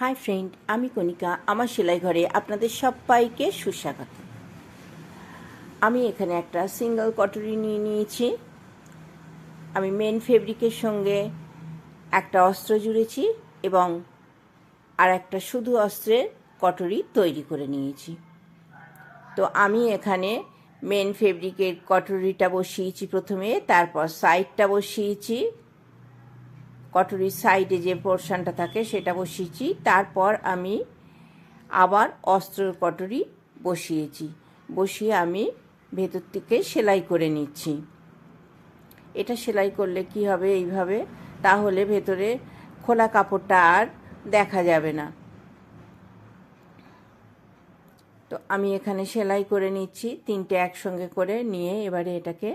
Hi friend, আমি কণিকা। আমার সেলাই ঘরে আপনাদের সবাইকে সুস্বাগত। আমি এখানে একটা সিঙ্গেল কটরি নিয়ে নিয়েছি। আমি মেন ফেব্রিকের সঙ্গে একটা অস্ত্র জুড়েছি এবং আর একটা শুধু অস্ত্রের কটরি তৈরি করে নিয়েছি। তো আমি এখানে মেন ফেব্রিকের কটরিটা বসিয়েছি প্রথমে, তারপর সাইডটা বসিয়েছি, কটরির সাইডে যে পোর্শনটা থাকে সেটা বসিয়েছি, তারপর আমি আবার অস্ত্রের কটরি বসিয়ে আমি ভেতর থেকে সেলাই করে নিচ্ছি। এটা সেলাই করলে কি হবে, এইভাবে, তাহলে ভেতরে খোলা কাপড়টা আর দেখা যাবে না। তো আমি এখানে সেলাই করে নিচ্ছি, তিনটে একসঙ্গে করে নিয়ে এবারে এটাকে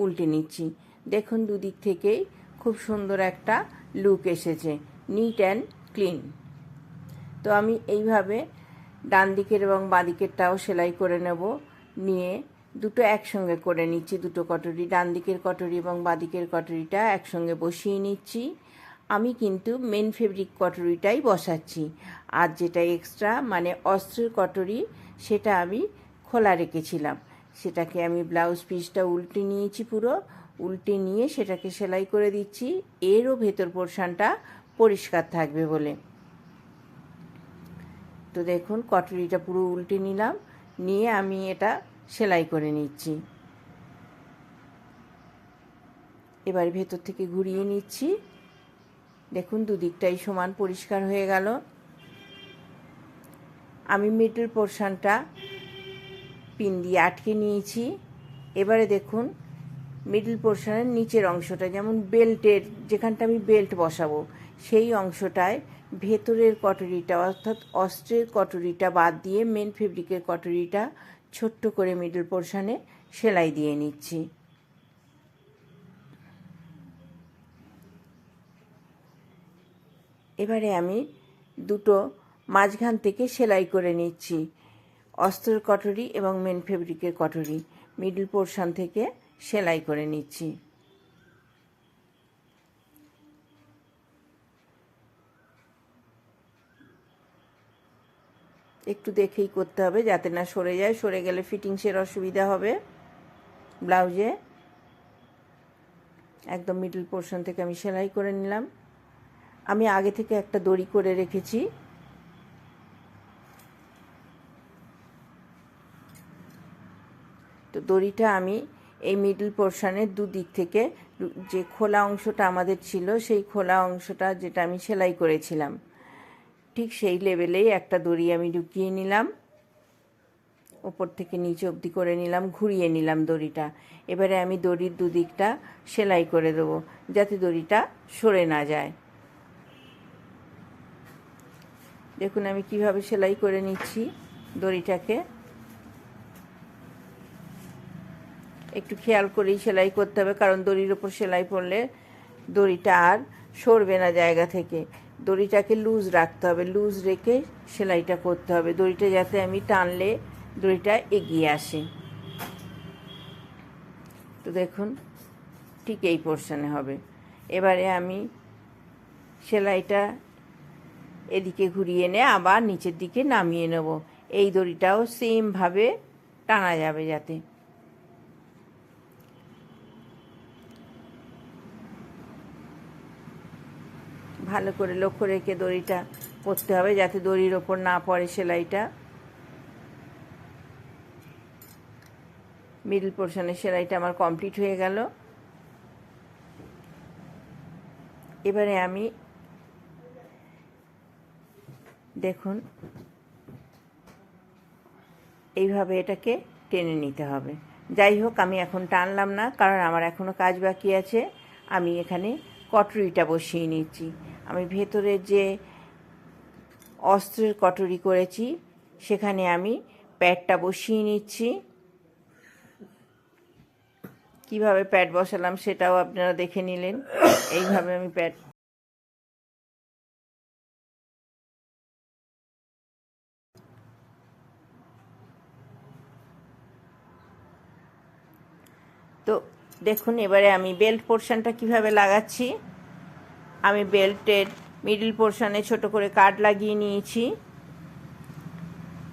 উল্টে নিচ্ছি। দেখুন, দুদিক থেকেই খুব সুন্দর একটা লুক এসেছে, নিট অ্যান্ড ক্লিন। তো আমি এইভাবে ডান দিকের এবং বাঁ দিকেরটাও সেলাই করে নেব। নিয়ে দুটো একসঙ্গে করে নিচ্ছি, দুটো কটরি, ডান দিকের কটরি এবং বাঁ দিকের কটরিটা একসঙ্গে বসিয়ে নিচ্ছি। আমি কিন্তু মেন ফেব্রিক কটরিটাই বসাচ্ছি, আর যেটা এক্সট্রা মানে অস্ত্রের কটরি সেটা আমি খোলা রেখেছিলাম। সেটাকে আমি ব্লাউজ পিসটা উল্টে নিয়েছি, পুরো উল্টে নিয়ে সেটাকে সেলাই করে দিচ্ছি, এরও ভেতর পোর্শনটা পরিষ্কার থাকবে বলে। তো দেখুন, কটরিটা পুরো উল্টে নিলাম, নিয়ে আমি এটা সেলাই করে নিচ্ছি। এবার ভেতর থেকে ঘুরিয়ে নিচ্ছি। দেখুন, দুদিকটাই সমান পরিষ্কার হয়ে গেল। আমি মিডল পোর্শনটা পিন দিয়ে আটকে নিয়েছি। এবারে দেখুন, মিডল পোর্শনের নিচের অংশটা, যেমন বেল্টের যেখানটা আমি বেল্ট বসাবো সেই অংশটায় ভেতরের কটরিটা অর্থাৎ অস্ত্রের কটরিটা বাদ দিয়ে মেন ফেব্রিকের কটরিটা ছোট্ট করে মিডল পোর্শনে সেলাই দিয়ে নিচ্ছি। এবারে আমি দুটো মাঝখান থেকে সেলাই করে নিচ্ছি, অস্ত্রের কটরি এবং মেন ফেব্রিকের কটরি মিডল পোর্শন থেকে সেলাই করে নিচ্ছি। একটু দেখেই করতে হবে যাতে না সরে যায়, সরে গেলে ফিটিংসের অসুবিধা হবে ব্লাউজে। একদম মিডল পোর্শন থেকে আমি সেলাই করে নিলাম। আমি আগে থেকে একটা দড়ি করে রেখেছি, তো দড়িটা আমি এই মিডল পোর্শনের দুদিক থেকে যে খোলা অংশটা আমাদের ছিল সেই খোলা অংশটা যেটা আমি সেলাই করেছিলাম ঠিক সেই লেভেলেই একটা দড়ি আমি ঢুকিয়ে নিলাম, ওপর থেকে নিচে অবধি করে নিলাম, ঘুরিয়ে নিলাম দড়িটা। এবারে আমি দড়ির দুদিকটা সেলাই করে দেবো যাতে দড়িটা সরে না যায়। দেখুন আমি কিভাবে সেলাই করে নিচ্ছি দড়িটাকে। একটু খেয়াল করেই সেলাই করতে হবে, কারণ দড়ির ওপর সেলাই পড়লে দড়িটা আর সরবে না জায়গা থেকে। দড়িটাকে লুজ রাখতে হবে, লুজ রেখে সেলাইটা করতে হবে, দড়িটা যাতে আমি টানলে দড়িটা এগিয়ে আসে। তো দেখুন, ঠিক এই পোর্শনে হবে। এবারে আমি সেলাইটা এদিকে ঘুরিয়ে এনে আবার নিচের দিকে নামিয়ে নেব। এই দড়িটাও সেমভাবে টানা যাবে যাতে। ভালো করে লক্ষ্য রেখে দড়িটা করতে হবে যাতে দড়ির ওপর না পড়ে সেলাইটা। মিডল পোর্শনের সেলাইটা আমার কমপ্লিট হয়ে গেল। এবারে আমি দেখুন এইভাবে এটাকে টেনে নিতে হবে। যাই হোক, আমি এখন টানলাম না, কারণ আমার এখনও কাজ বাকি আছে। আমি এখানে কটরিটা বসিয়ে নিচ্ছি। আমি ভেতরের যে অস্ত্রের কটরি করেছি সেখানে আমি প্যাডটা বসিয়ে নিচ্ছি। কিভাবে প্যাড বসালাম সেটাও আপনারা দেখে নিলেন। এইভাবে আমি প্যাড তো দেখুন, এবারে আমি বেল্ট পোর্শনটা কিভাবে লাগাচ্ছি। আমি বেল্টের মিডল পোর্শনে ছোট করে কাট লাগিয়ে নিয়েছি।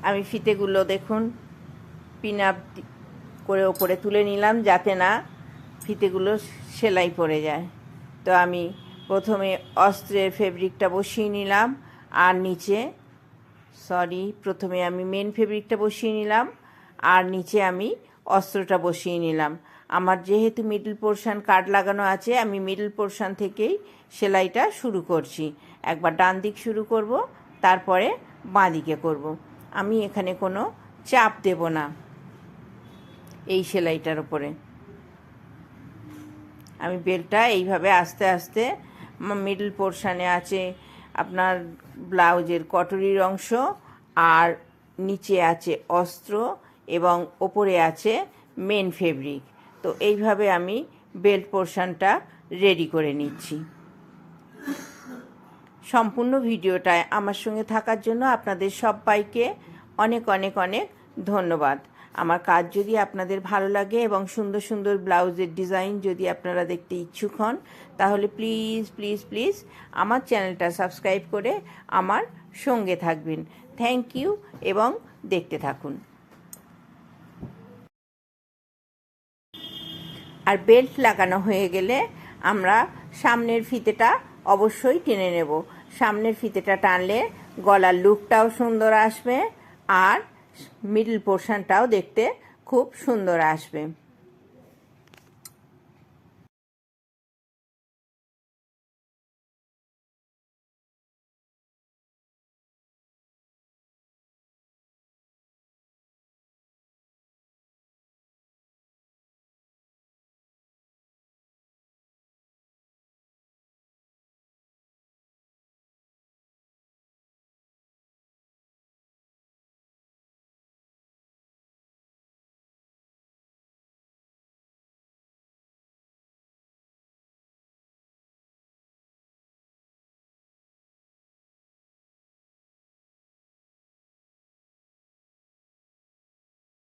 আমি ফিতেগুলো দেখুন পিন আপ করে ওপরে তুলে নিলাম যাতে না ফিতেগুলো সেলাই পড়ে যায়। তো আমি প্রথমে অস্ত্রের ফেব্রিকটা বসিয়ে নিলাম আর নিচে প্রথমে আমি মেন ফেব্রিকটা বসিয়ে নিলাম আর নিচে আমি অস্ত্রটা বসিয়ে নিলাম। আমার যেহেতু মিডল পোর্শন কাট লাগানো আছে, আমি মিডল পোর্শন থেকেই সেলাইটা শুরু করছি। একবার ডান দিক শুরু করব, তারপরে বাঁ দিকে করব। আমি এখানে কোনো চাপ দেব না এই সেলাইটার উপরে। আমি বেলটা এইভাবে আস্তে আস্তে, মিডল পোর্শনে আছে আপনার ব্লাউজের কটরির অংশ, আর নিচে আছে অস্ত্র এবং ওপরে আছে মেন ফেব্রিক। তো এইভাবে আমি বেল্ট পোর্শনটা রেডি করে নিচ্ছি। সম্পূর্ণ ভিডিওটায় আমার সঙ্গে থাকার জন্য আপনাদের সবাইকে অনেক অনেক অনেক ধন্যবাদ। আমার কাজ যদি আপনাদের ভালো লাগে এবং সুন্দর সুন্দর ব্লাউজের ডিজাইন যদি আপনারা দেখতে ইচ্ছুক হন, তাহলে প্লিজ প্লিজ প্লিজ আমার চ্যানেলটা সাবস্ক্রাইব করে আমার সঙ্গে থাকবেন। থ্যাংক ইউ এবং দেখতে থাকুন। আর বেল্ট লাগানো হয়ে গেলে আমরা সামনের ফিতেটা অবশ্যই টেনে নেব। সামনের ফিতেটা টানলে গলার লুকটাও সুন্দর আসবে আর মিডল পোর্শনটাও দেখতে খুব সুন্দর আসবে।